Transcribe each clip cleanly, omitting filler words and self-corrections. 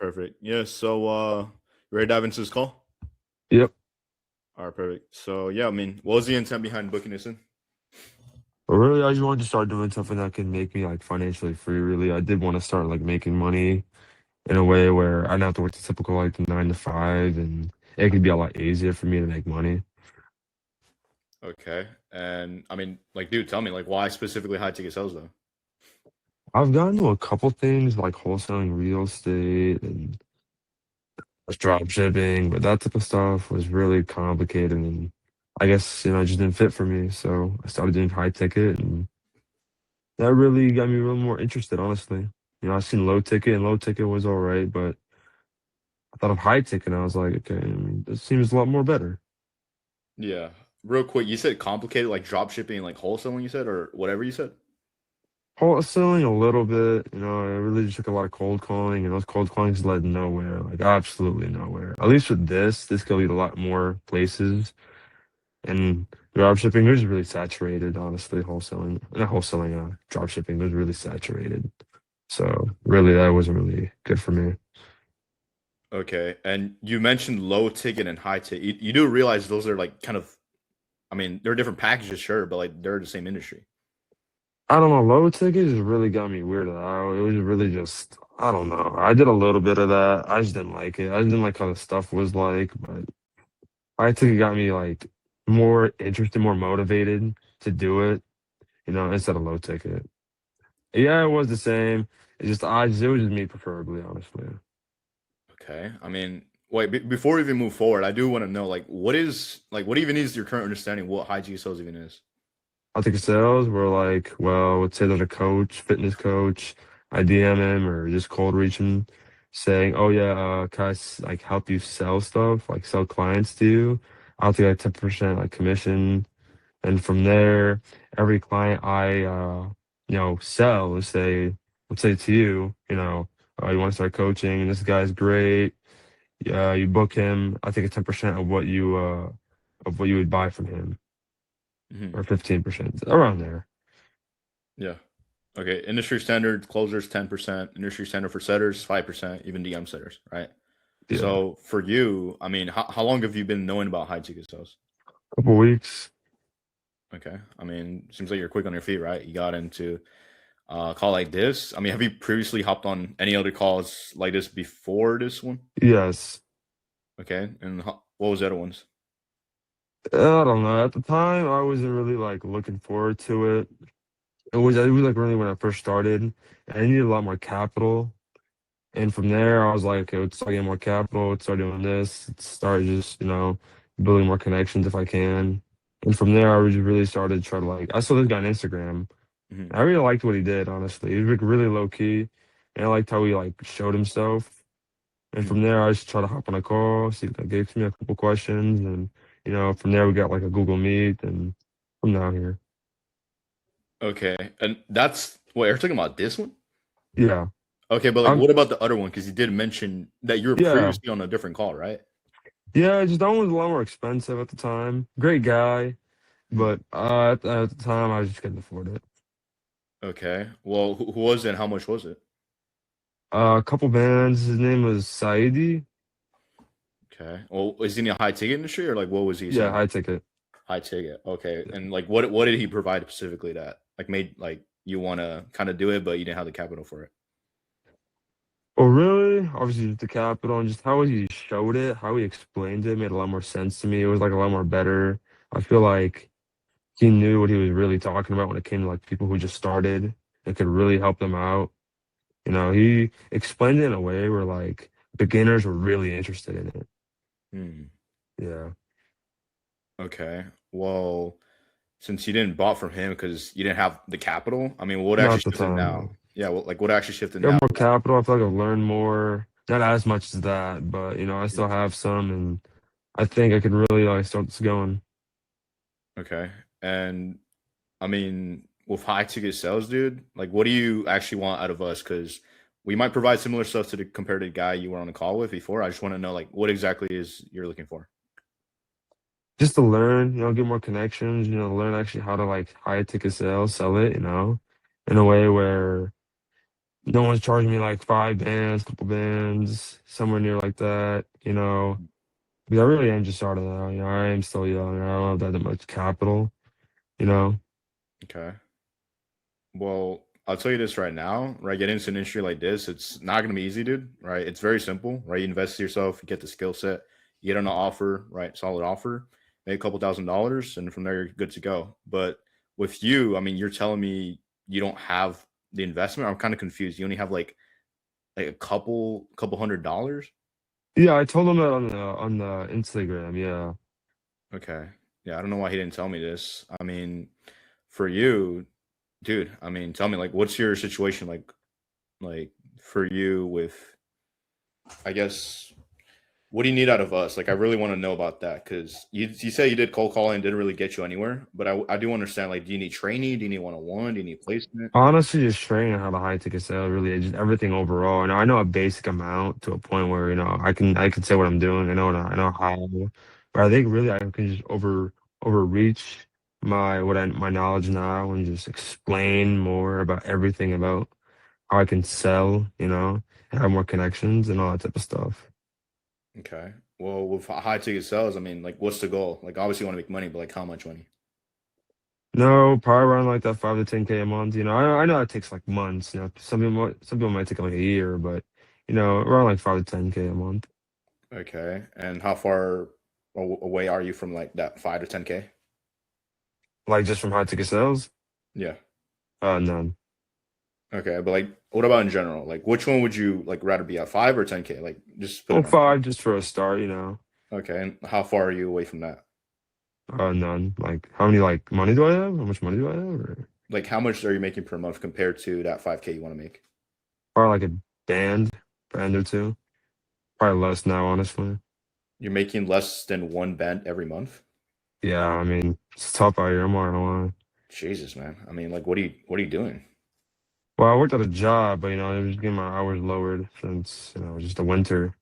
Perfect. Yeah. So, you ready to dive into this call? Yep. All right. Perfect. So, yeah. I mean, what was the intent behind booking this in? But really, I just wanted to start doing something that can make me like financially free. Really, I did want to start like making money in a way where I don't have to work the typical like 9 to 5, and it could be a lot easier for me to make money. Okay. And I mean, like, dude, tell me, like, why specifically high ticket sales though? I've gotten to a couple things like wholesaling real estate and drop shipping, but that type of stuff was really complicated and I guess it just didn't fit for me. So I started doing high ticket, and that really got me a little more interested, honestly. I've seen low ticket, and low ticket was all right, but I thought of high ticket, and I was like, okay, I mean, this seems a lot more better. Yeah. Real quick, you said complicated, like drop shipping, like wholesaling. You said, or whatever you said. Wholesaling a little bit, I really just took a lot of cold calling, and those cold callings led nowhere, like absolutely nowhere. At least with this could lead a lot more places. And drop shipping was really saturated, honestly. Wholesaling, not wholesaling, drop shipping was really saturated. So really, that wasn't really good for me. Okay. And you mentioned low ticket and high ticket. You do realize those are like kind of, I mean, they're different packages, sure, but like they're the same industry. I don't know. Low ticket just really got me weirded out. It was really just, I don't know. I did a little bit of that. I just didn't like it. I just didn't like how the stuff was like, but high ticket got me like more interested, more motivated to do it, instead of low ticket. Yeah, it was the same. It was just me preferably, honestly. Okay. I mean, wait, before we even move forward, I do want to know, what even is your current understanding what high ticket sales even is? I think sales were like, well, let's say there's a coach, fitness coach. I DM him or just cold reach him saying, oh yeah, can I like help you sell stuff, like sell clients to you? I'll take like 10% like commission. And from there, every client I, sell, let's say to you, you want to start coaching and this guy's great. Yeah, you book him. I think it's 10% of what you would buy from him, Hmm. or 15% around there. Yeah. Okay. Industry standard closers 10%. Industry standard for setters 5%. Even DM setters, right? Yeah, So for you, I mean, how long have you been knowing about high ticket sales? couple weeks. Okay. I mean, seems like you're quick on your feet, right? You got into a call like this. I mean, have you previously hopped on any other calls like this before this one? Yes. Okay. And what was the other ones? I don't know. At the time, I wasn't really like looking forward to it. It was like really when I first started, and I needed a lot more capital. And from there, I was like, okay, let's start getting more capital. Let's start doing this. Let's start just, building more connections if I can. And from there, I just really started to try to like, I saw this guy on Instagram. Hmm. I really liked what he did, honestly. He was like really low key. And I liked how he like showed himself. And Hmm. from there, I just try to hop on a call, see if that gives me a couple questions. And, from there, we got like a Google Meet, and I'm down here. Okay. And that's what you're talking about this one? Yeah. Okay, but like I'm, what about the other one? Because you did mention that you were yeah. previously on a different call, right? Yeah, just that one was a lot more expensive at the time. Great guy. Mhm. But at the time, I just couldn't afford it. Okay. Well, who was it and how much was it? A couple bands. His name was Saidi. Okay. Well, is he in the high ticket industry or like what was he Yeah, selling? high ticket. High ticket. Okay. Yeah. And like what did he provide specifically that like made like you want to kind of do it, but you didn't have the capital for it? Well, really, obviously, just the capital and just how he showed it, how he explained it, made a lot more sense to me. It was like a lot more better. I feel like he knew what he was really talking about when it came to like people who just started. It could really help them out. He explained it in a way where like beginners were really interested in it. Hmm. Yeah. Okay. Well, since you didn't bought from him because you didn't have the capital, I mean, what Not actually at the shifted time, now? though. Yeah. Well, like what actually shifted Got now? more capital. I feel like I've learned more. Not as much as that, but I still have some, and I think I can really like start this going. Okay. And I mean, with high ticket sales, dude, like what do you actually want out of us? Because we might provide similar stuff to the compared to the guy you were on the call with before. I just want to know like what exactly is you're looking for. Just to learn, get more connections, learn actually how to like high ticket sales, sell it, in a way where No one's charging me like 5 bands, couple bands, somewhere near like that, because I really am just starting out. I am still young. I don't have that much capital, you know. Okay. Well, I'll tell you this right now, right? Getting into an industry like this, it's not gonna be easy, dude. Right? It's very simple, right? You invest in yourself, you get the skill set, you get on an offer, right? Solid offer, make a couple $1,000s, and from there you're good to go. But with you, I mean, you're telling me you don't have the investment. I'm kind of confused. You only have like a couple $100s. Yeah, I told him that on the Instagram. Yeah. Okay. Yeah, I don't know why he didn't tell me this. I mean, for you, dude, I mean, tell me like what's your situation like for you with I guess what do you need out of us? Like I really want to know about that because you say you did cold calling didn't really get you anywhere, but I do understand like do you need training? Do you need 1-on-1? Do you need placement? Honestly, just training how the high ticket sale really just everything overall. And I know a basic amount to a point where I can say what I'm doing. I know how, but I think really I can just overreach my knowledge now and just explain more about everything about how I can sell. And have more connections and all that type of stuff. Okay. Well, with high ticket sales, I mean, like what's the goal? Like obviously you want to make money, but like how much money? No, probably around like that 5 to 10K a month. I know it takes like months. Some people might take like a year, but around like 5 to 10K a month. Okay. And how far away are you from like that 5 to 10K? Like just from high ticket sales? Yeah. None. Okay, but like, what about in general? Like, which one would you like rather be at 5 or 10K? Like, just put Well, it on. five just for a start. Okay, and how far are you away from that? None. Like how many like money do I have? How much money do I have? Or Like, how much are you making per month compared to that 5K you want to make? probably like a band, band or two. Probably less now, honestly. You're making less than one band every month. Yeah, I mean it's tough out here. I'm not gonna lie. Jesus, man. I mean, like, what are you doing? Well, I worked at a job, but I'm just getting my hours lowered since just the winter.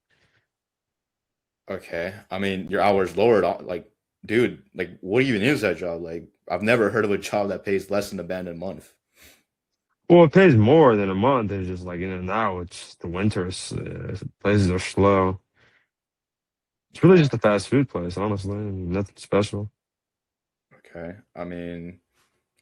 Okay, I mean, your hours lowered. Like, dude, like, what even is that job? Like, I've never heard of a job that pays less than a band a month. Well, it pays more than a month. It's just like in and out. It's the winter. Places are slow. It's really Okay, just a fast food place, honestly. Nothing special. okay. I mean,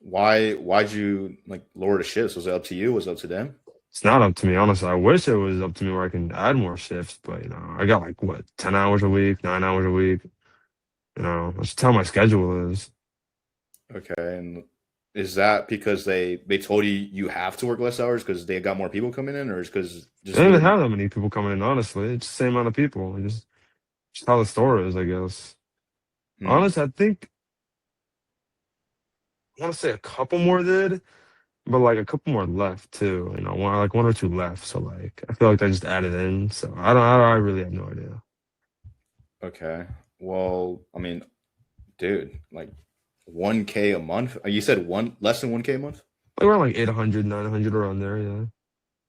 why'd you like lower the shifts? Was it up to you? Was it up to them? It's not up to me, honestly. I wish it was up to me where I can add more shifts, but I got like what, 10 hours a week, 9 hours a week. That's just how my schedule is. Okay, and is that because they told you you have to work less hours because they got more people coming in, or is because I just don't you even don't? have that many people coming in, honestly. It's the same amount of people. Just how the store is, I guess. Hmm, Honestly, I want to say a couple more did, but like a couple more left too. One or two left. So like, I feel like they just added in. So I really have no idea. okay. Well, I mean, dude, like 1K a month. You said one less than 1K a month. Like around like 800, 900 around there. Yeah.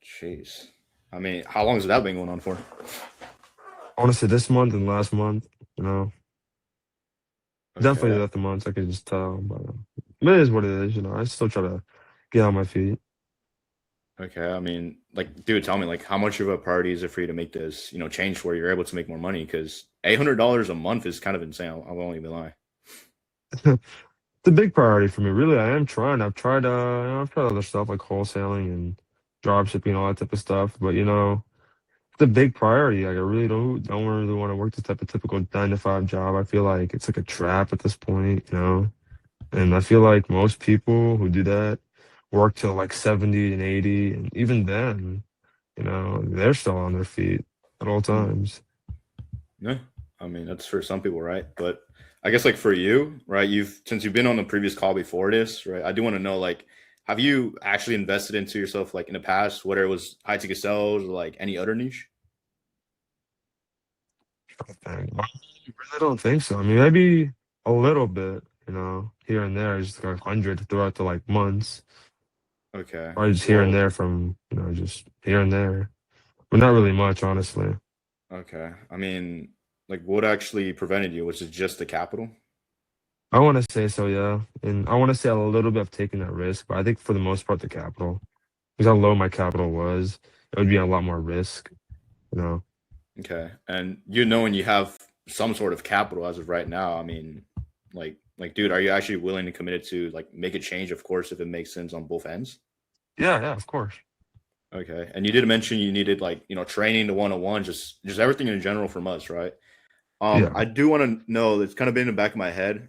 Jeez. I mean, how long has that been going on for? I want to say this month and last month. You know, Definitely Okay. left the months. I could just tell, but it is what it is. I still try to get on my feet. Okay. I mean, like, dude, tell me, like, how much of a priority is it for you to make this, change where you're able to make more money? Because $800 a month is kind of insane. I won't even lie. It's a big priority for me. Really, I am trying. I've tried other stuff like wholesaling and drop shipping, all that type of stuff. But it's a big priority. Like I really don't really want to work this type of typical 9 to 5 job. I feel like it's like a trap at this point. And I feel like most people who do that work till like 70 and 80, and even then, they're still on their feet at all Hmm. times. Yeah, I mean that's for some people, right? But I guess like for you, right? Since you've been on the previous call before this, right? I do want to know like, have you actually invested into yourself like in the past, whether it was high ticket sales or like any other niche? I really don't think so. I mean, maybe a little bit, here and there, just like 100 throughout the like months, Okay, or just here and well, there from, just here and there, but not really much, honestly. okay. I mean, like what actually prevented you? Was it just the capital? I want to say so, yeah, and I want to say a little bit of taking that risk, but I think for the most part, the capital. because how low my capital was, it would be a lot more risk, you know. Okay. And you knowing you have some sort of capital as of right now, I mean, dude, are you actually willing to commit it to like make a change, of course, if it makes sense on both ends? Yeah, yeah, of course. Okay. And you did mention you needed like, training to 101, just everything in general from us, right? Yeah. I do want to know that's kind of been in the back of my head,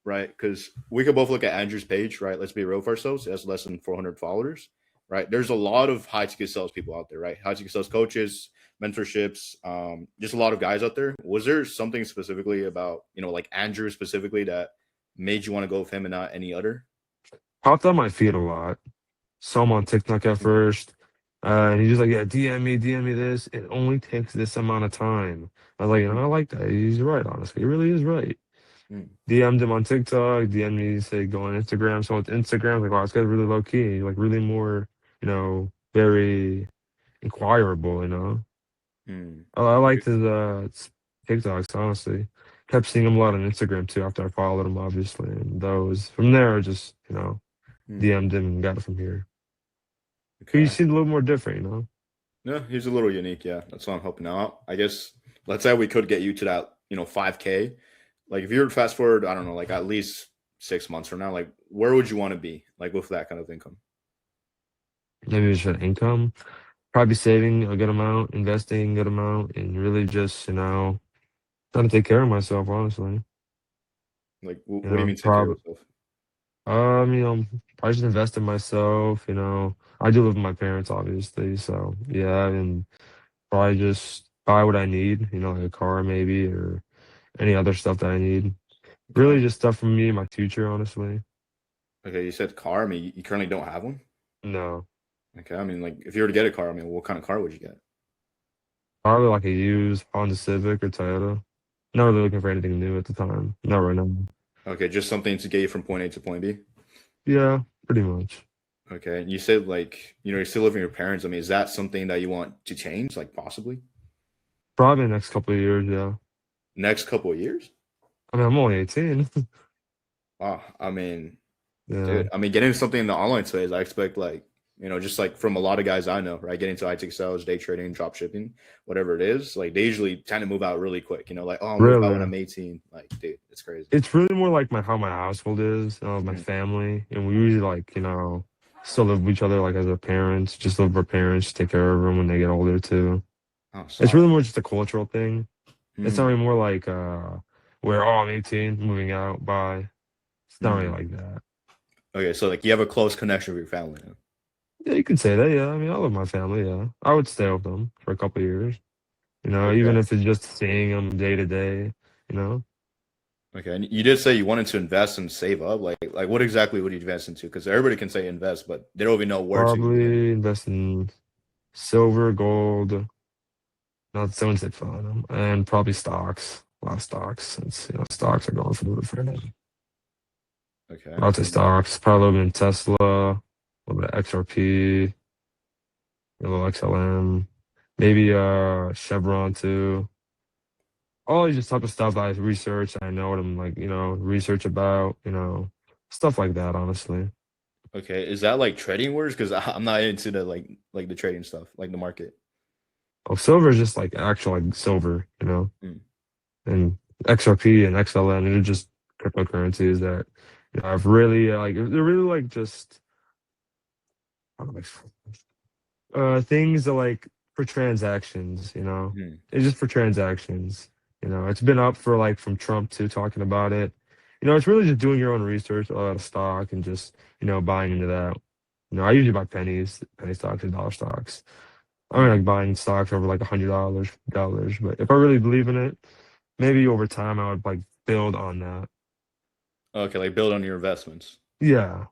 right? Because we could both look at Andrew's page, right? Let's be real for ourselves. It has less than 400 followers, right? There's a lot of high ticket sales people out there, right? High ticket sales coaches, mentorships, just a lot of guys out there. Was there something specifically about, like Andrew specifically that made you want to go with him and not any other? Popped on my feed a lot. Saw him on TikTok at Mm, first. And he's just like, yeah, DM me this. It only takes this amount of time. I was like, mm, I like that. He's right, honestly. He really is right. mm, DM'd him on TikTok, DM'd me, say go on Instagram. So with Instagram, like, wow, this guy's really low key, like really more, very inquirable, mm. I liked his TikToks, honestly. Kept seeing him a lot on Instagram too after I followed him, obviously. And those from there, I just, Mm. DM'd him and got it from here. He Okay. seemed a little more different. Yeah, he's a little unique. Yeah, that's why I'm helping out. I guess let's say we could get you to that, 5K. Like if you were to fast forward, I don't know, like at least 6 months from now, like where would you want to be, like with that kind of income? Maybe it's an income. Probably saving a good amount, investing a good amount, and really just, trying to take care of myself, honestly. Like, what do you mean take care of Probably, yourself? probably just invest in myself. I do live with my parents, obviously, so yeah, and probably just buy what I need, like a car maybe, or any other stuff that I need. Okay. Really just stuff for me and my future, honestly. Okay, you said car. I mean, you currently don't have one. No, Okay, I mean, like if you were to get a car, I mean, what kind of car would you get? probably like a used Honda Civic or Toyota. Not really looking for anything new at the time. Not right now. Okay, just something to get you from point A to point B. Yeah, pretty much. Okay, and you said like, you're still living with your parents. I mean, is that something that you want to change, like possibly Probably the next couple of years, yeah. next couple of years? I mean, I'm only 18. Wow, I mean, Yeah. dude, I mean, getting something in the online space, I expect like, just like from a lot of guys I know, right? Getting into IT sales, day trading, drop shipping, whatever it is, like they usually tend to move out really quick. Like, oh, I'll move out when Really. I'm 18. Like, dude, it's crazy. It's really more like how my household is, my Mm. family. And we usually still live with each other like as our parents, just live with our parents, take care of them when they get older too. Oh, It's solid. really more just a cultural thing. It's not Mm. really more like where I'm 18, moving out, bye. It's not really Mm. like that. Okay, so like you have a close connection with your family now. Yeah, you could say that, yeah. I mean, I love my family, yeah. I would stay with them for a couple of years, even Okay. if it's just seeing them day to day, you know. Okay, and you did say you wanted to invest and save up. Like what exactly would you invest into? Because everybody can say invest, but they don't even know where to begin. Probably invest in silver, gold, not so much fun, and probably stocks. A lot of stocks, since stocks are going for the roof right now. Okay, Lots of and stocks. Probably a little bit in Tesla, a little bit of XRP, a little XLM, maybe Chevron too. All these just type of stuff that I research. I know what I'm like, research about, stuff like that. Honestly, okay, is that like trading words? Because I'm not into the like the trading stuff, like the market. oh, silver is just like actual like silver, Mm. and XRP and XLM. They're just cryptocurrencies that I've really like. They're really like just I don't know, things that like for transactions. Mm. It's just for transactions. It's been up for like from Trump to talking about it. It's really just doing your own research about a stock and just, buying into that. I usually buy penny stocks and dollar stocks. I mean Mm. like buying stocks over like $100. But if I really believe in it, maybe over time I would like build on that. Okay, like build on your investments. Yeah.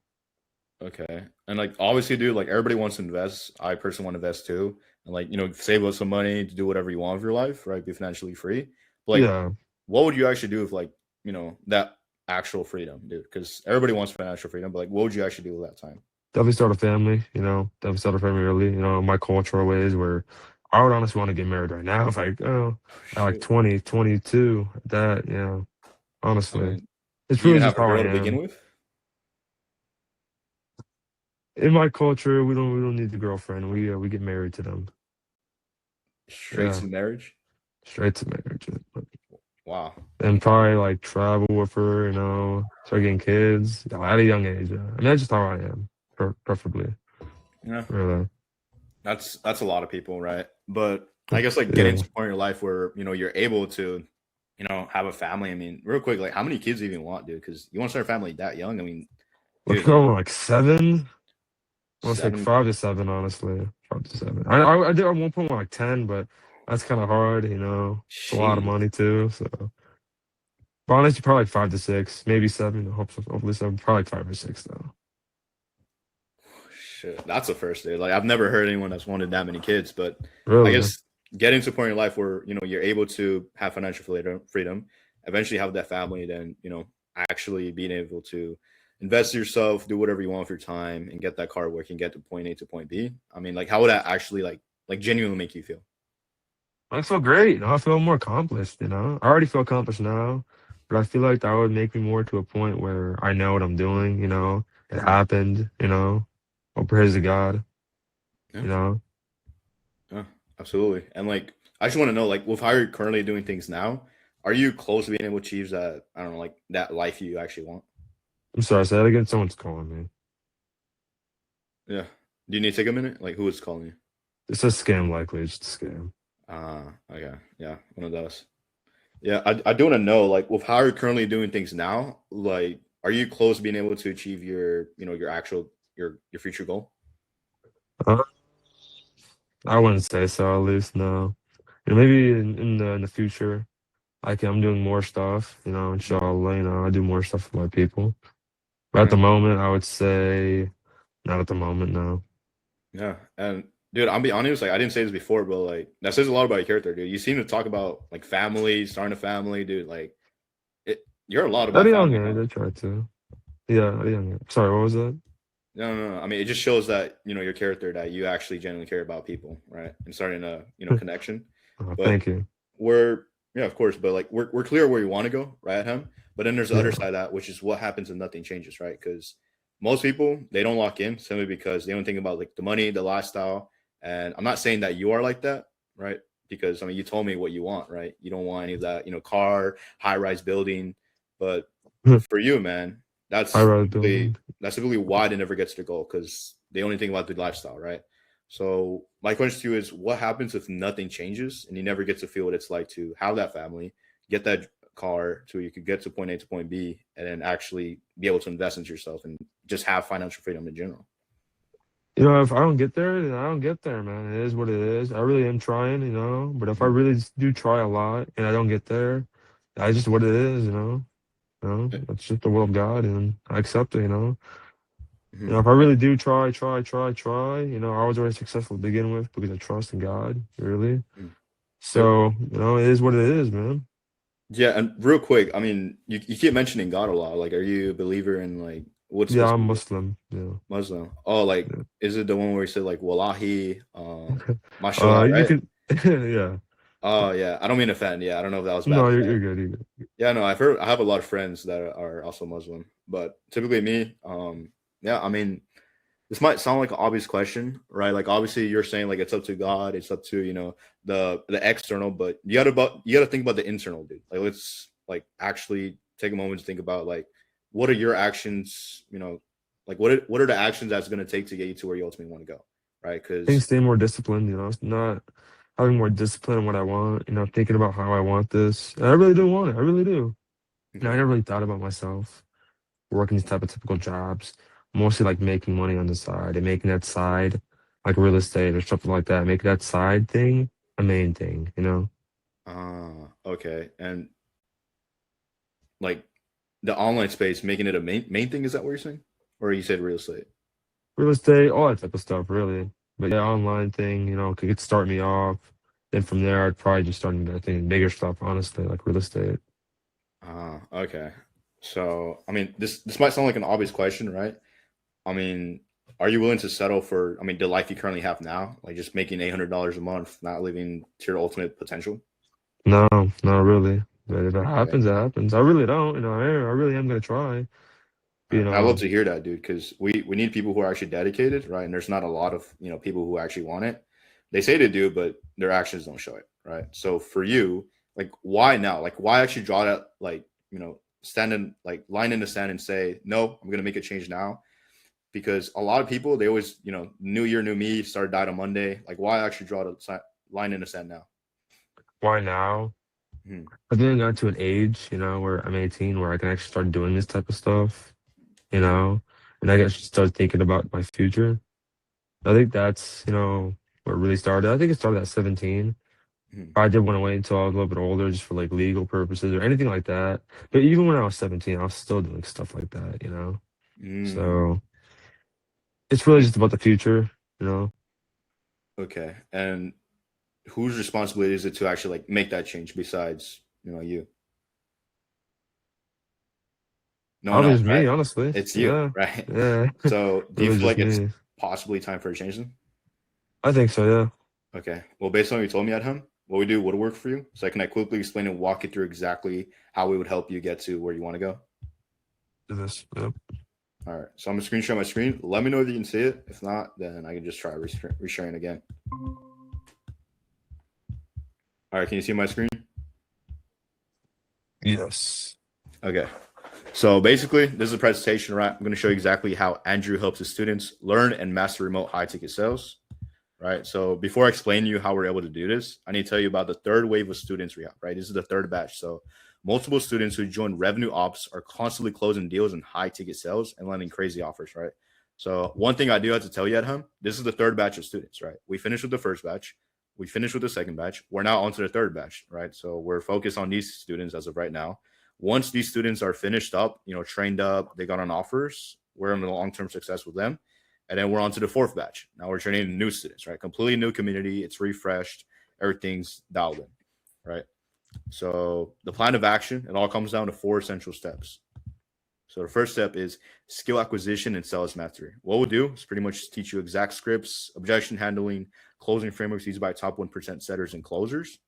Okay. And like obviously, dude, like everybody wants to invest. I personally want to invest too. And like, save up some money to do whatever you want with your life, right? Be financially free. But like, Yeah. what would you actually do with like, that actual freedom, dude? Because everybody wants financial freedom, but like what would you actually do with that time? Definitely start a family. Definitely start a family early, my cultural ways where I would honestly want to get married right now. Like, at like Shit. 20, 22, that, I honestly. mean, It's do you really even just have a how I girl to begin am. with? in my culture, we don't need the girlfriend. We get married to them. Straight Yeah, to marriage? straight to marriage. Wow. And probably like travel with her, start getting kids at a young age. Yeah. I mean, that's just how I am, preferably. Yeah. Really. That's a lot of people, right? But I guess like getting Yeah. to a point in your life where, you're able to, have a family. I mean, real quick, like how many kids do you even want, dude? Because you want to start a family that young. I mean, Let's dude, go like seven. I want to say like 7. 5 to 7, honestly. 5 to 7. I did at one point want like 10, but that's kind of hard. It's a lot of Jeez. money too. So, but honestly, probably like 5 to 6, maybe 7. Hopefully 7. Probably like 5 or 6 though. Shit, that's a first, dude. Like I've never heard anyone that's wanted that many kids, but I Really? guess getting to a point in your life where you're able to have financial freedom, eventually have that family, then actually being able to invest in yourself, do whatever you want with your time, and get that car working, get to point A to point B. I mean, like how would that actually like genuinely make you feel? I feel great. I feel more accomplished. I already feel accomplished now, but I feel like that would make me more to a point where I know what I'm doing. It Mhm. happened. All praise to God, Yeah, you know. yeah, absolutely. And like I just want to know, like with how you're currently doing things now, are you close to being able to achieve that? I don't know, like that life you actually want? I'm sorry, say that again. Someone's calling me. Yeah. Do you need to take a minute? Like who is calling you? It's a scam, likely. It's just a scam. Okay. Yeah, one of those. Yeah, I do want to know, like, with how you're currently doing things now, like, are you close to being able to achieve your actual, your future goal? Uh, I wouldn't say so, at least, no. Maybe in the future, I'm doing more stuff, Mhm. inshallah, I do more stuff with my people. But at Yeah, the moment, I would say not at the moment, no. yeah. And dude, I'll be honest, like, I didn't say this before, but like, that says a lot about your character, dude. You seem to talk about like family, starting a family, dude. Like, you're a lot At a about young family, age, huh? I try to. Yeah, at a young age. Sorry, what was that? No, no, no. I mean, it just shows that your character, that you actually genuinely care about people, right? And starting a connection. But Thank you. we're yeah, of course, but like we're clear where we want to go, right, at him. But then there's the other Yeah. side of that, which is what happens if nothing changes, right? Because most people they don't lock in simply because they don't think about like the money, the lifestyle. And I'm not saying that you are like that, right? Because I mean, you told me what you want, right? You don't want any of that, car, high rise building. But for you, man, High that's rise typically building. that's typically why they never get to the goal because they only think about the lifestyle, right? So my question to you is, what happens if nothing changes and you never get to feel what it's like to have that family, get that car so you could get to point A to point B, and then actually be able to invest into yourself and just have financial freedom in general? If I don't get there, then I don't get there, man. It is what it is. I really am trying. But if I Mhm. really do try a lot and I don't get there, that's just what it is. Yeah. That's just the will of God, and I accept it. Mhm. If I really do try, I was already successful to begin with because I trust in God, really. Mhm. Yep. So, it is what it is, man. Yeah, and real quick, I mean, you keep mentioning God a lot. Like, are you a believer in like Yeah, what's I'm Muslim. Yeah. Muslim? Oh, like, Yeah. is it the one where he said like Wallahi, mashallah, You right? could, yeah. Oh yeah, I don't mean to offend. Yeah, I don't know if that was bad No, to you're say. good. You're good. Yeah, no, I've heard. I have a lot of friends that are also Muslim, but typically me, yeah, I mean, this might sound like an obvious question, right? Like, obviously, you're saying like it's up to God, it's up to the external, but you gotta think about the internal, dude. Like, let's like actually take a moment to think about like what are your actions, like what are the actions that's gonna take to get you to where you ultimately want to go, right? I think Because staying more disciplined, not having more discipline in what I want, thinking about how I want this. And I really do want it. I really do. I never really thought about myself working these type of typical jobs, mostly like making money on the side and making that side like real estate or something like that. Make that side thing a main thing. okay, and like the online space, making it a main thing. Is that what you're saying, or you said real estate? Real estate, all that type of stuff, really. But yeah, online thing, could start me off. Then from there, I'd probably just start thinking bigger stuff, honestly, like real estate. Okay. So, I mean, this might sound like an obvious question, right? I mean, are you willing to settle for, I mean, the life you currently have now, like just making $800 a month, not living to your ultimate potential? No, not really. But if it Okay. happens, it happens. I really don't. I really am gonna try. You I love know, to hear that, dude, because we need people who are actually dedicated, right? And there's not a lot of people who actually want it. They say they do, but their actions don't show it, right? So for you, like, why now? Like, why actually draw that, like, stand in, like, line in the sand and say, no, I'm gonna make a change now? Because a lot of people, they always, new year, new me, start diet on Monday. Like, why actually draw the line in the sand now? why now? Hmm. I think I got to an age, where I'm 18, where I can actually start doing this type of stuff, you know, and I can actually start thinking about my future. I think that's, what really started. I think it started at 17. Hmm. I did want to wait until I was a little bit older just for like legal purposes or anything like that. But even when I was 17, I was still doing stuff like that. Mm. So it's really just about the future, you know. Okay. And whose responsibility is it to actually, like, make that change besides you? No one Probably else, just right? me, honestly. It's you, Yeah. right? Yeah. So do you Really feel just like it's me. possibly time for a change then? I think so, yeah. Okay. Well, based on what you told me at home, what we do would work for you. So I can, like, quickly explain and walk you through exactly how we would help you get to where you want to go. Do this. Yep. All right. So I'm gonna screen share my screen. Let me know if you can see it. If not, then I can just try resharing again. All right. Can you see my screen? Yes. Okay. So basically, this is a presentation, right? I'm going to show you exactly how Andrew helps his students learn and master remote high ticket sales, right? So before I explain to you how we're able to do this, I need to tell you about the third wave of students we have, right? This is the third batch. So multiple students who join revenue ops are constantly closing deals in high ticket sales and landing crazy offers, right? So one thing I do have to tell you at home, this is the third batch of students, right? We finished with the first batch. We finished with the second batch. We're now on to the third batch, right? So we're focused on these students as of right now. Once these students are finished up, trained up, they got on offers, we're in the long-term success with them. And then we're on to the fourth batch. Now we're training new students, right? Completely new community. It's refreshed. Everything's dialed in, right? So the plan of action, it all comes down to 4 essential steps. So the first step is skill acquisition and sales mastery. What we'll do is pretty much teach you exact scripts, objection handling, closing frameworks used by top 1% setters and closers,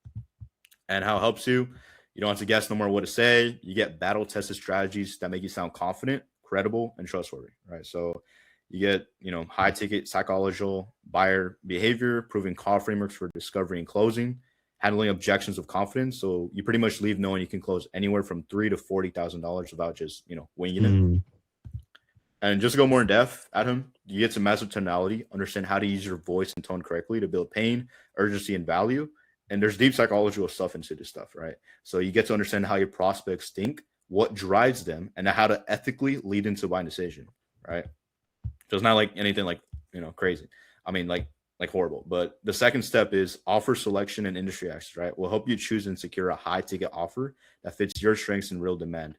and how it helps you. You don't have to guess no more what to say. You get battle tested strategies that make you sound confident, credible, and trustworthy, right? So you get, high ticket psychological buyer behavior, proving call frameworks for discovery and closing, handling objections with confidence. So you pretty much leave knowing you can close anywhere from $3,000 to $40,000 without just, winging it. Mm. And just to go more in depth at him, you get to master tonality, understand how to use your voice and tone correctly to build pain, urgency, and value. And there's deep psychological stuff into this stuff, right? So you get to understand how your prospects think, what drives them, and how to ethically lead into a buying decision, right? So it's not like anything like, crazy. I mean, like horrible. But the second step is offer selection and industry access, right? Will help you choose and secure a high ticket offer that fits your strengths and real demand.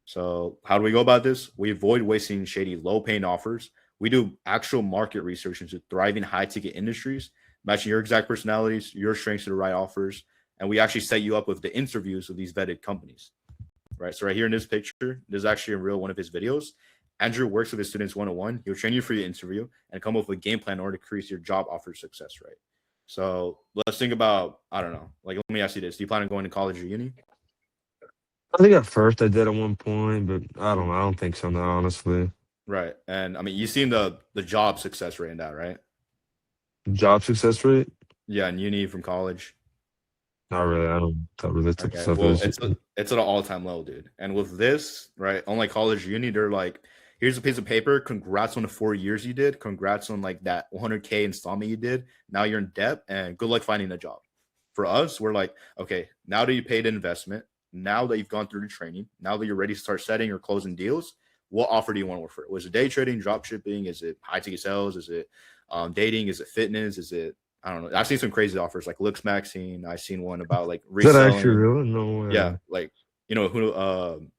So how do we go about this? We avoid wasting shady, low-paying offers. We do actual market research into thriving high-ticket industries, matching your exact personalities, your strengths to the right offers, and we actually set you up with the interviews of these vetted companies. Right. So right here in this picture, this is actually a real one of his videos. Andrew works with his students one-on-one. He'll train you for your interview and come up with a game plan in order to increase your job offer success rate. So let's think about, I don't know, like, let me ask you this. Do you plan on going to college or uni? I think at first I did at one point, but I don't know. Mhm. I don't think so now, honestly. Right. And I mean, you've seen the job success rate in that, right? Job success rate? Yeah, in uni from college. Not really. I don't that really type of Okay. stuff Well, is. it's at an all-time low, dude. And with this, right, unlike college or uni, they're like, here's a piece of paper. Congrats on the 4 years you did. Congrats on, like, that 100K installment you did. Now you're in debt, and good luck finding a job. For us, we're like, okay, now that you paid an investment, now that you've gone through the training, now that you're ready to start setting or closing deals, what offer do you want to work for? Was it day trading, drop shipping? Is it high ticket sales? Is it dating? Is it fitness? Is it, I don't know. I've seen some crazy offers like Looks Maxine. I've seen one about, like, Is that actually reselling. real? No Yeah, way. like, who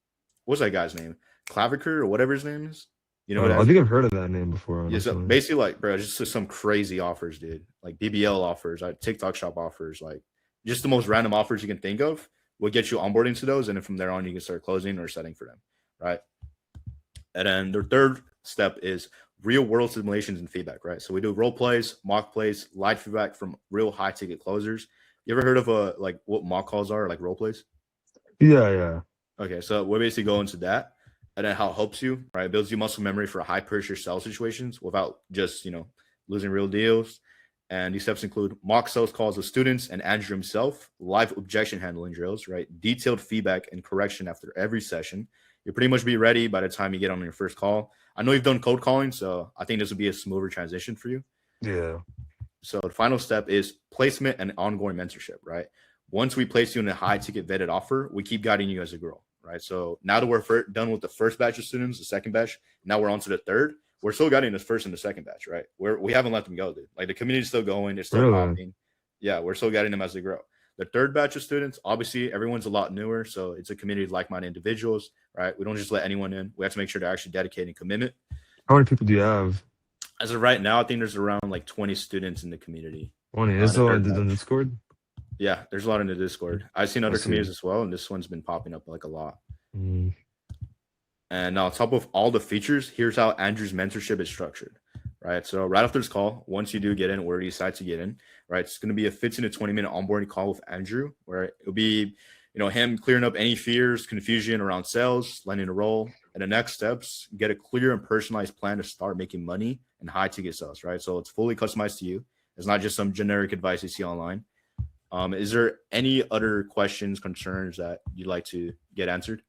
what's that guy's name? Claviker or whatever his name is. You know who I that think is? I've heard of that name before, Yeah, so honestly. basically, like, bro, just some crazy offers, dude. Like BBL offers, like TikTok shop offers, like just the most random offers you can think of will get you onboarding to those, and then from there on you can start closing or setting for them, right? And then the third step is real world simulations and feedback, right? So we do role plays, mock plays, live feedback from real high ticket closers. You ever heard of what mock calls are, like role plays? Yeah, yeah. Okay, so we basically go into that. and then how it helps you, right? It builds you muscle memory for high pressure sales situations without just, losing real deals. And these steps include mock sales calls with students and Andrew himself, live objection handling drills, right? Detailed feedback and correction after every session. You'll pretty much be ready by the time you get on your first call. I know you've done cold calling, so I think this would be a smoother transition for you. Yeah. So the final step is placement and ongoing mentorship, right? Once we place you in a high ticket vetted offer, we keep guiding you as you grow, right? So now that we're done with the first batch of students, the second batch, now we're on to the third. We're still guiding this first and the second batch, right? We haven't let them go, dude. Like the community's still going, it's still Really? popping. Yeah, we're still guiding them as they grow. The third batch of students, obviously, everyone's a lot newer, so it's a community of like-minded individuals, right? We don't just let anyone in. We have to make sure they're actually dedicating commitment. How many people do you have? As of right now, I think there's around like 20 students in the community. 20. Is The the third on batch. the Discord? Yeah, there's a lot in the Discord. I've seen I other see. communities as well, and this one's been popping up like a lot. Mm. And on top of all the features, here's how Andrew's mentorship is structured, right? So right after this call, once you do get in, or you decide to get in, right, it's going to be a 15 to 20-minute onboarding call with Andrew, where it'll be, him clearing up any fears, confusion around sales, landing a role, and the next steps, get a clear and personalized plan to start making money and high ticket sales, right? So it's fully customized to you. It's not just some generic advice you see online. Is there any other questions, concerns that you'd like to get answered?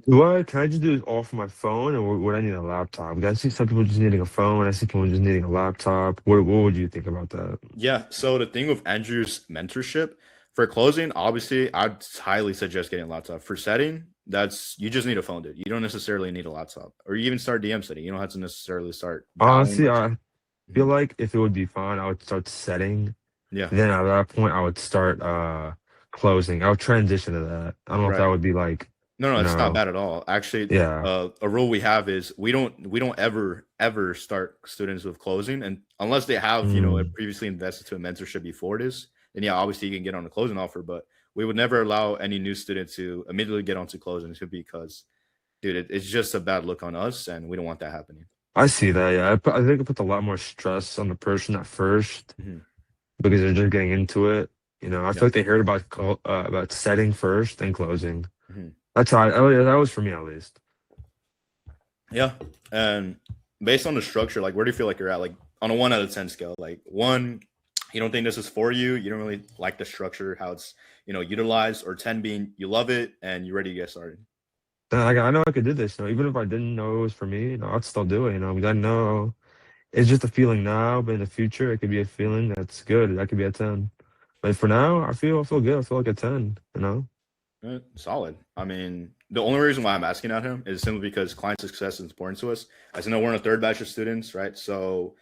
What? Can I just do this all from my phone, or would I need a laptop? Because I see some people just needing a phone. I see people just needing a laptop. What would you think about that? Yeah. So the thing with Andrew's mentorship for closing, obviously, I'd highly suggest getting a laptop. For setting, that's you just need a phone, dude. You don't necessarily need a laptop, or you even start DM setting. You don't have to necessarily start dialing Honestly, much. I feel Mhm. like if it would be fine, I would start setting. Yeah. Then at that point, I would start closing. I would transition to that. I don't know if that Right. would be like, No, no, you it's not know, bad at all. Actually, yeah. a rule we have is we don't ever start students with closing, and unless they have Mm, previously invested to a mentorship before this, then yeah, obviously you can get on a closing offer. But we would never allow any new student to immediately get onto closing simply because, dude, it's just a bad look on us, and we don't want that happening. I see that. Yeah, I think it puts a lot more stress on the person at first Hmm. because they're just getting into it. I Yeah. feel like they heard about setting first and closing. Hmm. That's how that was for me at least. Yeah. And based on the structure, like where do you feel like you're at? Like on a 1 out of 10 scale, like one, you don't think this is for you. You don't really like the structure, how it's, utilized, or 10 being you love it and you're ready to get started. Then I know I could do this. Even if I didn't know it was for me, I'd still do it. Because I know it's just a feeling now, but in the future, it could be a feeling that's good. That could be a 10. But for now, I feel good. I feel like a 10. Solid. I mean, the only reason why I'm asking at him is simply because client success is important to us. As you know, we're in a third batch of students, right? So,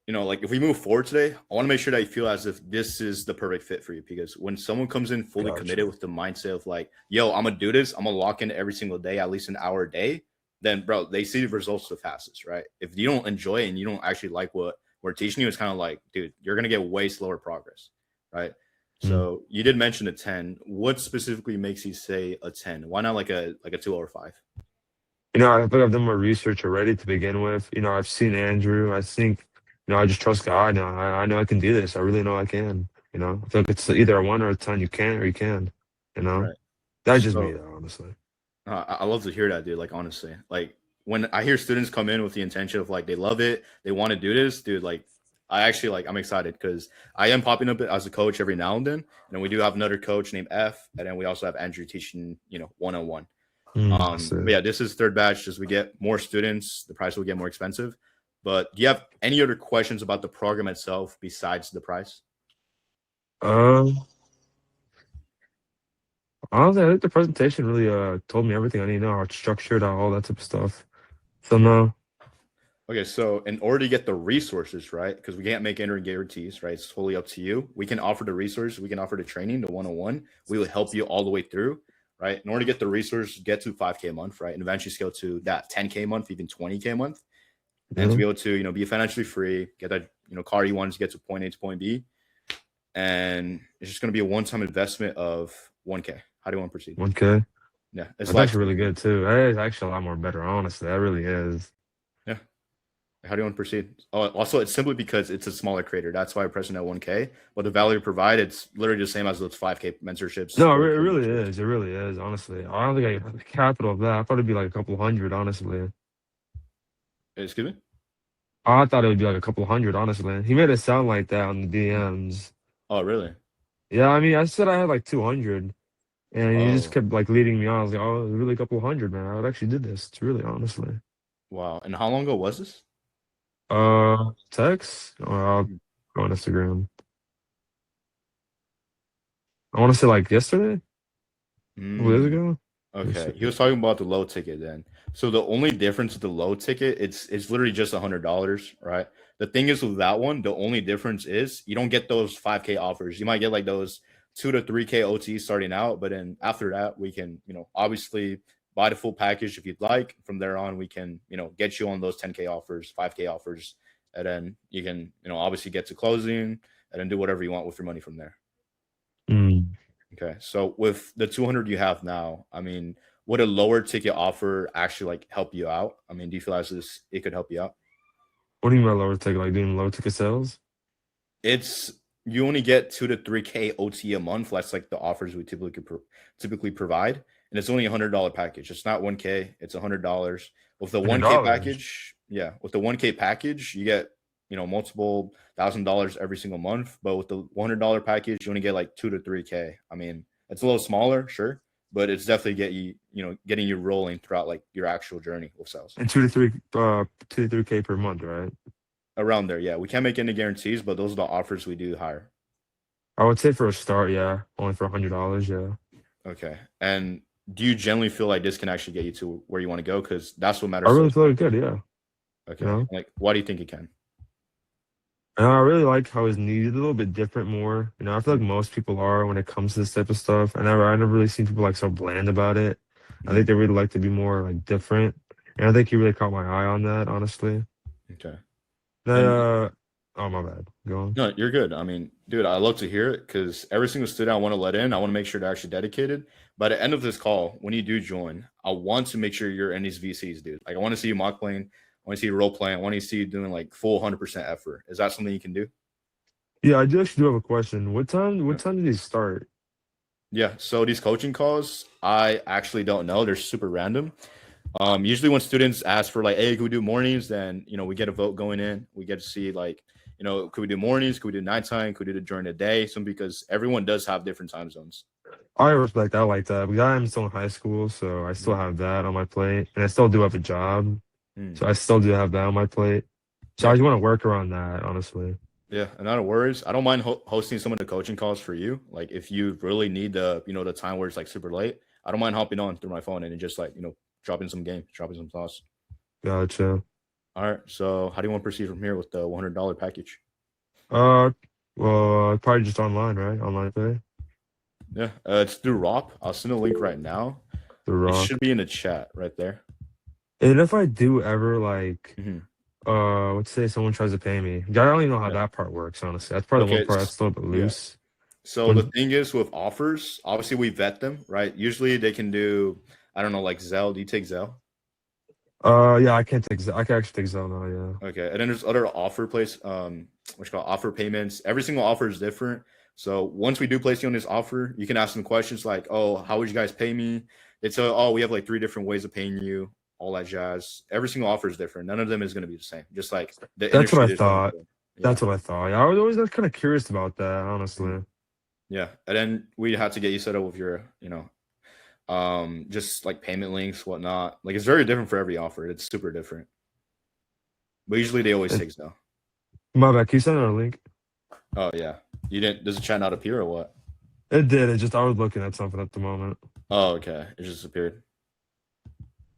like if we move forward today, I want to make sure that you feel as if this is the perfect fit for you. Because when someone comes in fully committed Gotcha. with the mindset of like, yo, I'm gonna do this, I'm gonna lock in every single day, at least an hour a day, then bro, they see the results the fastest, right? If you don't enjoy it and you don't actually like what we're teaching you, it's kind of like, dude, you're gonna get way slower progress, right? Mm. So you did mention a 10. What specifically makes you say a 10? Why not like a 2 or 5? I feel like I've done my research already to begin with. I've seen Andrew. I think, I just trust God. I know I can do this. I really know I can. I feel like it's either a 1 or a 10. You can or you can. You know, Right. that's just me So though, honestly. I love to hear that, dude. Like honestly, like when I hear students come in with the intention of like they love it, they want to do this, dude. Like I actually like I'm excited because I am popping up as a coach every now and then, and then we do have another coach named F, and then we also have Andrew teaching, 101. I see. But yeah, this is third batch. As we get more students, the price will get more expensive. But do you have any other questions about the program itself besides the price? Um, Honestly, I think the presentation really told me everything I need to know, how it's structured, all that type of stuff. So no. Okay, so in order to get the resources, right? Because we can't make any guarantees, right? It's totally up to you. We can offer the resources, we can offer the training, the 101. We will help you all the way through, right? In order to get the resources, get to 5K a month, right? And eventually scale to that 10K a month, even 20K a month. And to Yeah. be able to, be financially free, get that, car you want to get to point A to point B. And it's just going to be a one-time investment of 1K. How do you want to proceed? 1K. Yeah, it's That's life actually really changing. good too. That is actually a lot more better, honestly. That really is. Yeah. How do you want to proceed? Oh, also, it's simply because it's a smaller creator. That's why I'm pressing at 1K. But the value provided, it's literally the same as those 5K mentorships, No, 4K it really mentorships. is. It really is. Honestly, I don't think I have the capital of that. I thought it'd be like a couple hundred. Honestly, Excuse me? I thought it would be like a couple hundred. Honestly, he made it sound like that on the DMs. Oh, really? Yeah, I mean, I said I had like 200, and he just Oh, kept like leading me on. I was like, oh, really a couple hundred, man. I would actually did this. It's really honestly. wow. And how long ago was this? Text or I'll go on Instagram. I want to say like yesterday, a couple days Mm. ago. Let me Okay, see. he was talking about the low ticket then. So the only difference with the low ticket, it's literally just $100, right? The thing is with that one, the only difference is you don't get those 5K offers. You might get like those 2 to 3K OT starting out, but then after that, we can, obviously buy the full package if you'd like. From there on, we can, get you on those 10K offers, 5K offers, and then you can, obviously get to closing and then do whatever you want with your money from there. Mm. Okay. So with the 200 you have now, I mean, would a lower ticket offer actually like help you out? I mean, do you feel as this it could help you out? What do you mean by lower ticket? Like doing low ticket sales? It's you only get 2 to 3K OT a month. That's like the offers we typically provide, and it's only $100 package. It's not 1K. It's $100 with the 1K $100. package. Yeah, with the 1K package, you get multiple $1,000s every single month. But with the $100 package, you only get like 2 to 3K. I mean, it's a little smaller, sure, but it's definitely getting you rolling throughout like your actual journey with sales. And 2 to 3K per month, right? Around there, yeah. We can't make any guarantees, but those are the offers we do hire. I would say for a start, yeah, only for $100, yeah. Okay. And do you generally feel like this can actually get you to where you want to go? Because that's what I matters really most. feel like good, yeah. You Okay. know, Like, why do you think it can? and I really like how it's needed a little bit different more. I feel like Mhm, most people are when it comes to this type of stuff. I never really seen people like so bland about it. I think mhm. they really like to be more like different, and I think he really caught my eye on that, honestly. Okay. That And oh my bad, go on. no, you're good. I mean, dude, I love to hear it because every single student I want to let in, I want to make sure they're actually dedicated. By the end of this call, when you do join, I want to make sure you're in these VCs, dude. Like, I want to see you mock playing. I want to see you role playing. I want to see you doing like full 100% effort. Is that something you can do? Yeah, I do actually do have a question. What time? What Yeah. time did he start? Yeah. So these coaching calls, I actually don't know. They're super random. Usually when students ask for like, hey, can we do mornings? Then we get a vote going in. We get to see like, could we do mornings? Could we do nighttime? Could we do it during the day? So because everyone does have different time zones. I respect. I like that because I am still in high school, so I still Mm, have that on my plate, and I still do have a job, mm. so I still do have that on my plate. So I Yeah, just want to work around that, honestly. yeah, and not a worries. I don't mind hosting some of the coaching calls for you. Like if you really need the time where it's like super late, I don't mind hopping on through my phone and just like dropping some game, dropping some thoughts. Gotcha. All right. So how do you want to proceed from here with the $100 package? Uh, well, probably just online, right? Online pay, Yeah, it's through ROP. I'll send a link right now. the It should Rock. be in the chat right there. And if I do ever like, Mhm. let's say someone tries to pay me, I don't even know how Yeah. that part works. Honestly, that's probably the one Okay. part that's still a bit Yeah. loose. So the When, thing is with offers, obviously we vet them, right? Usually they can do, I don't know, like Zelle. Do you take Zelle? yeah, I can't take. I can actually take Zell now. Yeah. Okay. And then there's other offer what you call offer payments. Every single offer is different. So once we do place you on this offer, you can ask them questions like, oh, how would you guys pay me? It's oh, we have like 3 different ways of paying you, all that jazz. Every single offer is different. None of them is going to be the same. Just like the That's what industry I is running thought. through. Yeah. That's what I thought. Yeah, I was always kind of curious about that, Mhm. honestly. Yeah. And then we had to get you set up with your, just like payment links, whatnot. Like it's very different for every offer. It's super different. But usually they always And take no. my bad. Can you send her a link? Oh yeah. You didn't does the chat not appear or what? It did. It just I was looking at something at the moment. Oh, okay. It just appeared.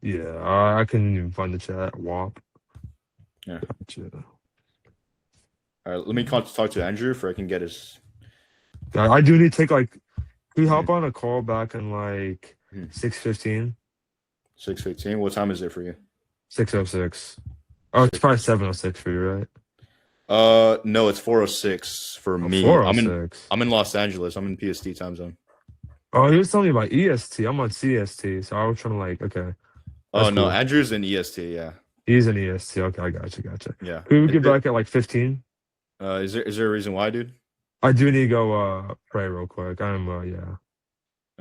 Yeah, I couldn't even find the chat. WAP. Yeah. Gotcha. All right. Let me talk to Andrew for I can get his Yeah, I do need to take like. Can we mhm, hop on a call back in like mhm. 6:15? 6:15. What time is it for you? 6:06. Oh, it's Six. probably 7:06 for you, right? No, it's 4:06 for Oh, me. I'm in 4:06. I'm in Los Angeles. I'm in PST time zone. Oh, he was telling me about EST. I'm on CST, so I was trying to like, okay, Oh that's no, cool. Andrew's in EST. Yeah. He's an EST. Okay, I gotcha, gotcha. Yeah. Could we get back at like 15? Is there a reason why, dude? I do need to go pray real quick. I'm yeah.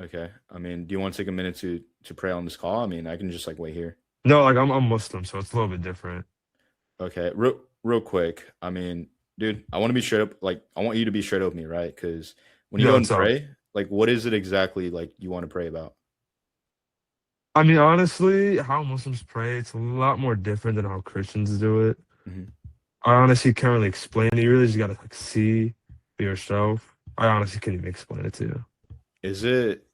Okay. I mean, do you want to take a minute to pray on this call? I mean, I can just like wait here. No, like I'm Muslim, so it's a little bit different. Okay. Real quick. I mean, dude, I want to be straight up. Like, I want you to be straight up with me, right? Because when you Yeah, go what's and up? pray, like, what is it exactly like you want to pray about? I mean, honestly, how Muslims pray, it's a lot more different than how Christians do it. Mhm. I honestly can't really explain it. You really just gotta like see for yourself. I honestly can't even explain it to you. Is it?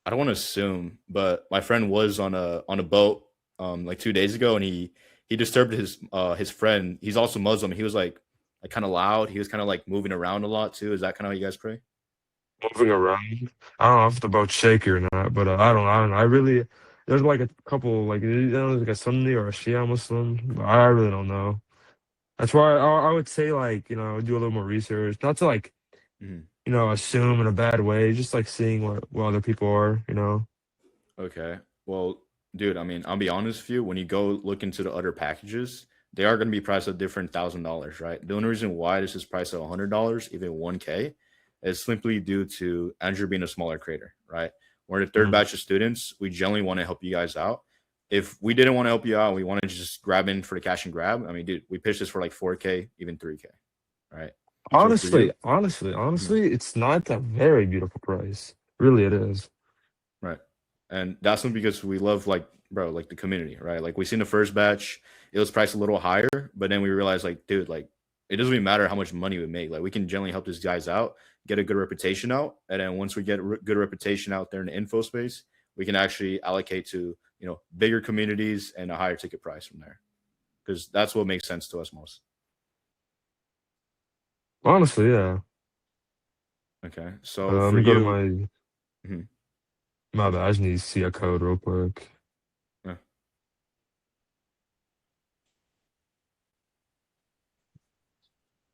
I don't want to assume, but my friend was on a boat like 2 days ago, and he disturbed his friend. He's also Muslim. He was like kind of loud. He was kind of like moving around a lot too. Is that kind of how you guys pray? Moving around. I don't know if the boat's shaky or not, but I don't know. I really there's like a couple like there's like a Sunni or a Shia Muslim, but I really don't know. That's why I would say like do a little more research, not to like Mhm. assume in a bad way, just like seeing what other people are. Okay. Well, dude, I mean, I'll be honest with you. When you go look into the other packages, they are going to be priced at different $1,000, right? The only reason why this is priced at $100, even 1K, is simply due to Andrew being a smaller creator, right? We're the third Mm. batch of students. We generally want to help you guys out. If we didn't want to help you out, we wanted to just grab in for the cash and grab. I mean, dude, we pitched this for like 4K, even 3K, right? So for Honestly, you, honestly, mhm. honestly, it's not a very beautiful price. Really, it is. Right. And that's not because we love like bro, like the community, right? Like we seen the first batch, it was priced a little higher, but then we realized like, dude, like it doesn't even matter how much money we make. Like we can generally help these guys out, get a good reputation out, and then once we get a good reputation out there in the info space, we can actually allocate to bigger communities and a higher ticket price from there because that's what makes sense to us most. Honestly, yeah. Okay, so Let for me go to you, my mhm, my bad. I just need to see a code real quick. yeah.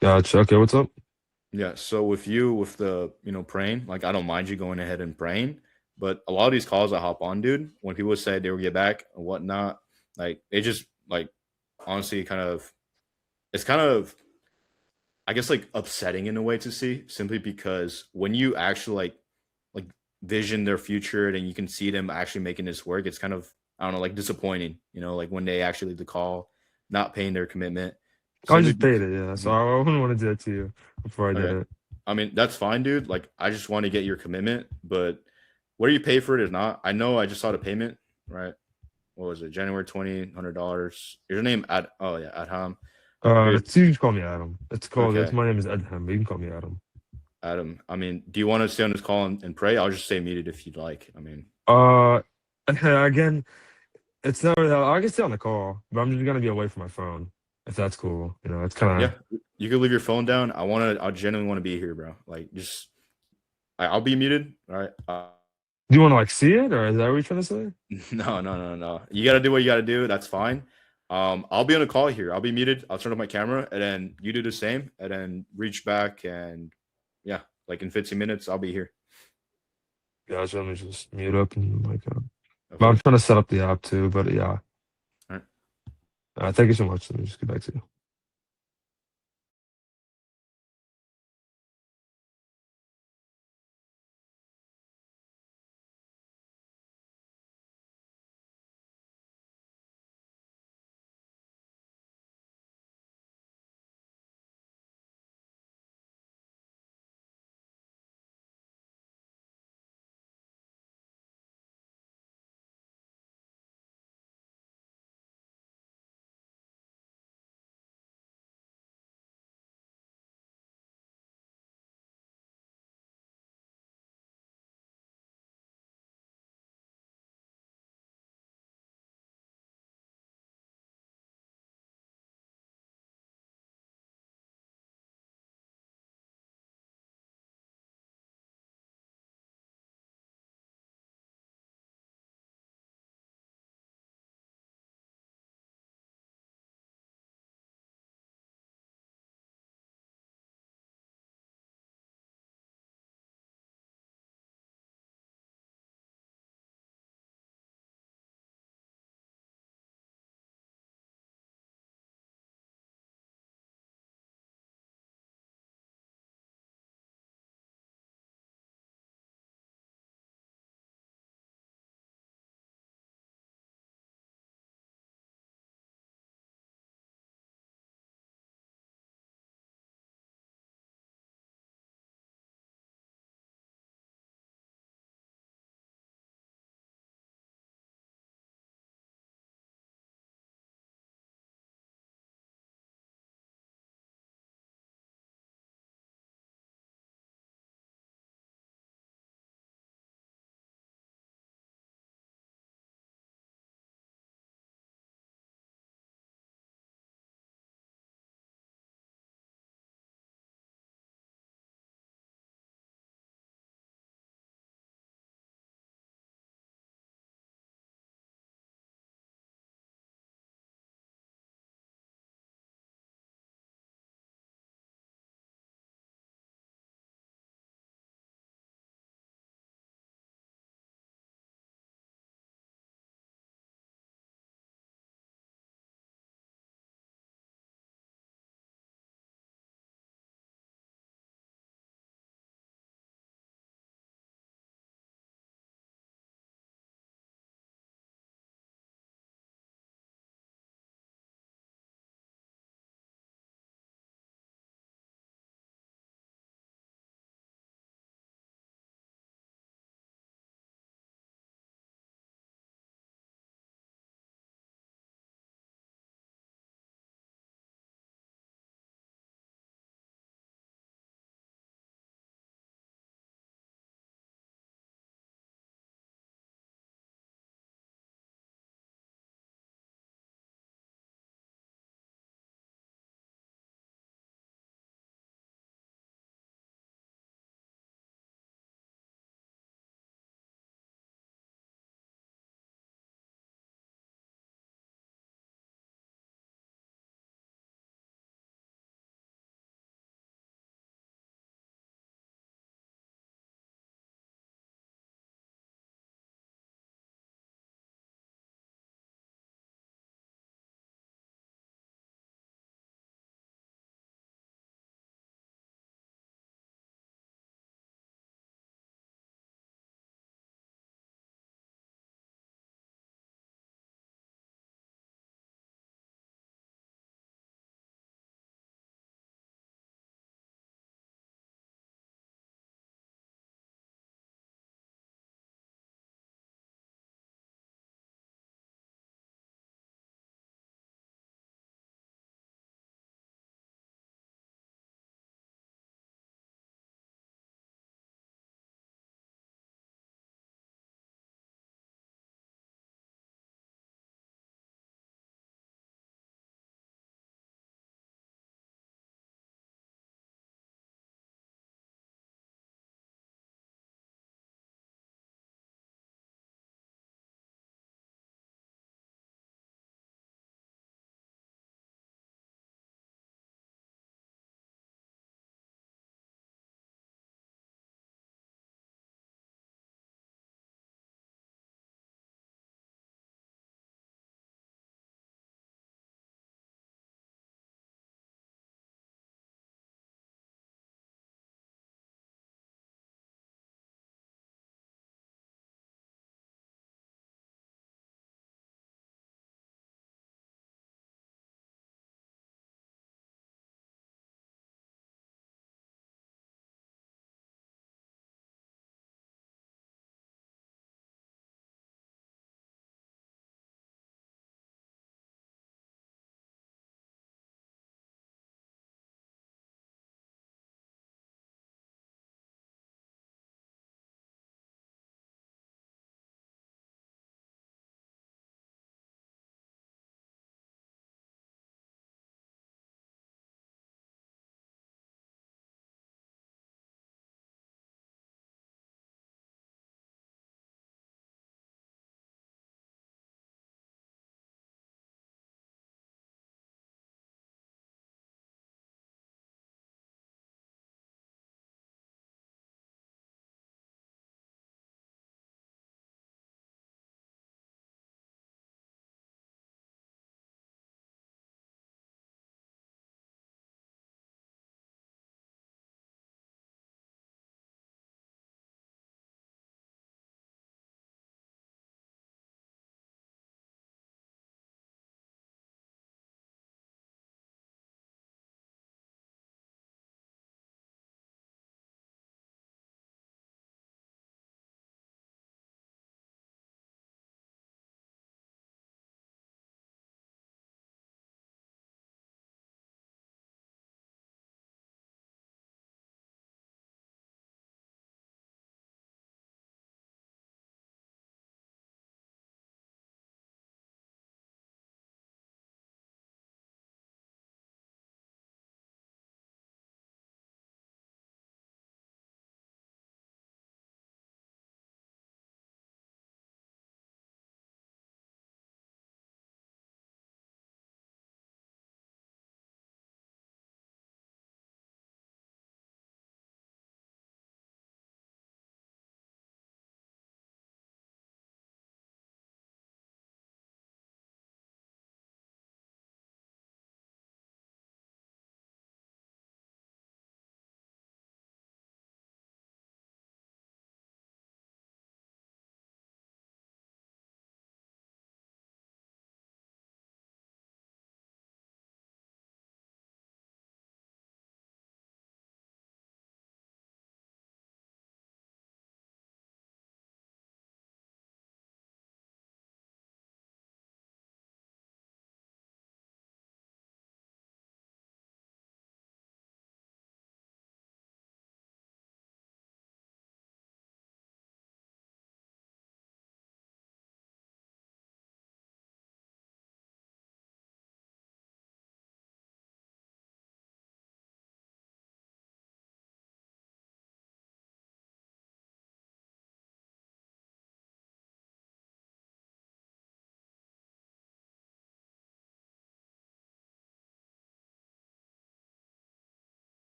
Gotcha. Okay, what's up? Yeah, so with you with the, praying, like I don't mind you going ahead and praying, but a lot of these calls I hop on, dude, when people say they will get back and whatnot, like it just like honestly it's kind of I guess like upsetting in a way to see simply because when you actually like vision their future and you can see them actually making this work, it's kind of I don't know, like disappointing, like when they actually leave the call, not paying their commitment. I Simply just paid because it, yeah. So I wouldn't want to do it to you before I did okay. it. I mean, that's fine, dude. Like, I just want to get your commitment, but whether you pay for it or not, I know I just saw the payment, right? What was it? January $2,000. Is your name Ad? Oh yeah, Adham, dude. You can call me Adam. Okay, My name is Edham, but you can call me Adam. Adam. I mean, do you want to stay on this call and pray? I'll just stay muted if you'd like. I mean, Uh, again, it's not really, I can stay on the call, but I'm just gonna be away from my phone, if that's cool. It's kind yeah, of. you could leave your phone down. I genuinely want to be here, bro. Like, just I'll be muted. All right. Do you want to like see it, or is that what you're trying to say? No, no, no, no. You got to do what you got to do. That's fine. I'll be on a call here. I'll be muted. I'll turn off my camera, and then you do the same, and then reach back, and yeah, like in 15 minutes, I'll be here. Gotcha. Let me just mute up and like. Of But I'm course. trying to set up the app too. But yeah. All right. Thank you so much. Let me just get back to you.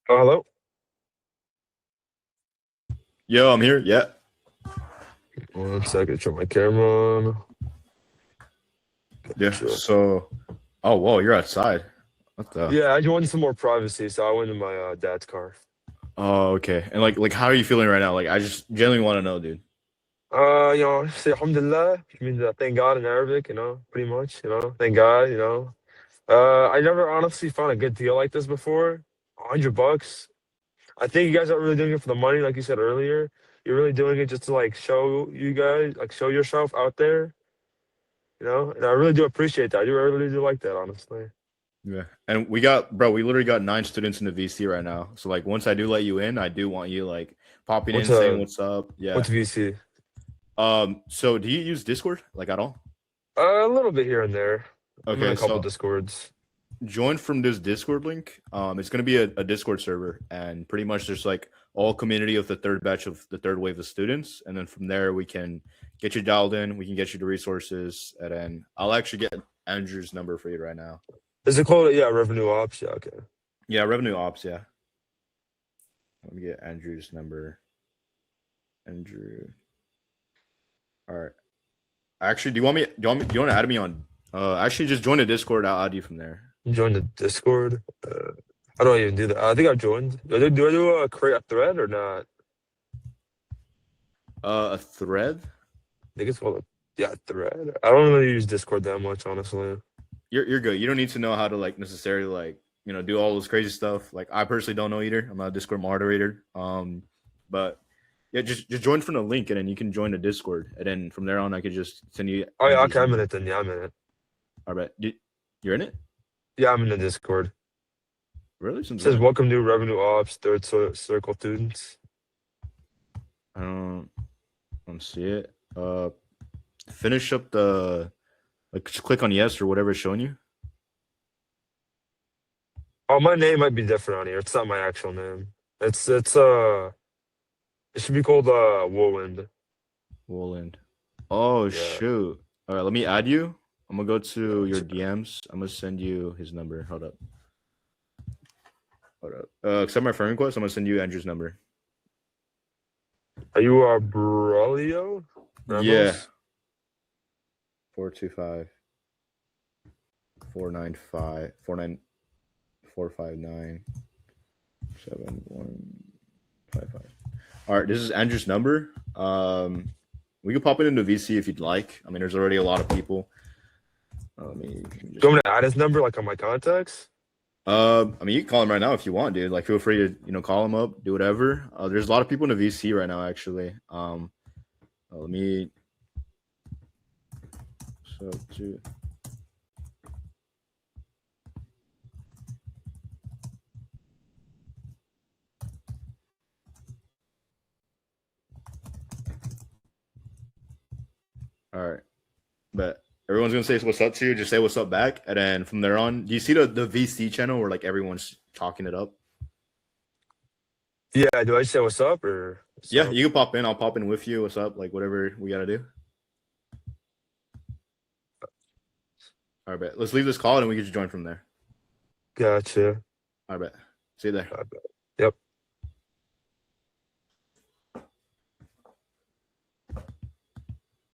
Oh, hello. Yo, I'm here. Yeah. 1 second, turn my camera on. Yeah. Sure. So, oh, whoa, you're outside. What the? Yeah, I just wanted some more privacy, so I went in my dad's car. Oh, okay. And like, how are you feeling right now? Like, I just genuinely want to know, dude. Say Alhamdulillah, which means thank God in Arabic, pretty much, thank God. I never honestly found a good deal like this before. $100. I think you guys aren't really doing it for the money, like you said earlier. You're really doing it just to like show you guys, like show yourself out there. And I really do appreciate that. I really do like that, honestly. Yeah. And we got, bro, we literally got 9 students in the VC right now. So like, once I do let you in, I do want you like popping What's in, saying what's up. Yeah. what's VC? So do you use Discord like at all? A little bit here and there. I'm in Okay. a couple So Discords. join from this Discord link. It's gonna be a Discord server, and pretty much there's like all community of the third batch of the third wave of students, and then from there we can get you dialed in. We can get you the resources, and then I'll actually get Andrew's number for you right now. Is it called? Yeah, revenue ops. Yeah, okay. Yeah, revenue ops. Yeah, let me get Andrew's number. Andrew. All right. Actually, do you want to add me on? Actually, just join the Discord. I'll add you from there. Join the Discord. How do I even do that? I think I've joined. Do I create a thread or not? A thread. I think it's called a thread. I don't really use Discord that much, honestly. You're good. You don't need to know how to like necessarily like do all this crazy stuff. Like I personally don't know either. I'm not a Discord moderator. But yeah, just join from the link and then you can join the Discord and then from there on I could just send you. Oh yeah, Andrew's okay, I'm in number. it then. Yeah, I'm in it. All right, you're in it. Yeah, I'm in the Discord. Really? It Since says when? welcome to revenue ops, circle students. I don't see it. Finish up the like. Just click on yes or whatever it's showing you. Oh, my name might be different on here. It's not my actual name. It's it should be called Woolwind. Woland. Oh Yeah. shoot. All right, let me add you. I'm gonna go to your Gotcha. DMs. I'm gonna send you his number. Hold up. Hold up. Accept my friend request. I'm gonna send you Andrew's number. Are you Brolio? Yeah. Ramos? 425 495 459 7155. All right, this is Andrew's number. We can pop it into VC if you'd like. I mean, there's already a lot of people. Let me Do just. you want me to add his number like on my contacts? I mean, you can call him right now if you want, dude. Like, feel free to call him up, do whatever. There's a lot of people in the VC right now, actually. Let me. So, to. All right, but everyone's gonna say what's up to you. Just say what's up back, and then from there on, do you see the VC channel where like everyone's talking it up? Yeah, do I just say what's up or what's Yeah, up? you can pop in. I'll pop in with you. What's up? Like whatever we gotta do. All right, bet. Let's leave this call and we can just join from there. Gotcha. All right, bet. See you there. Yep.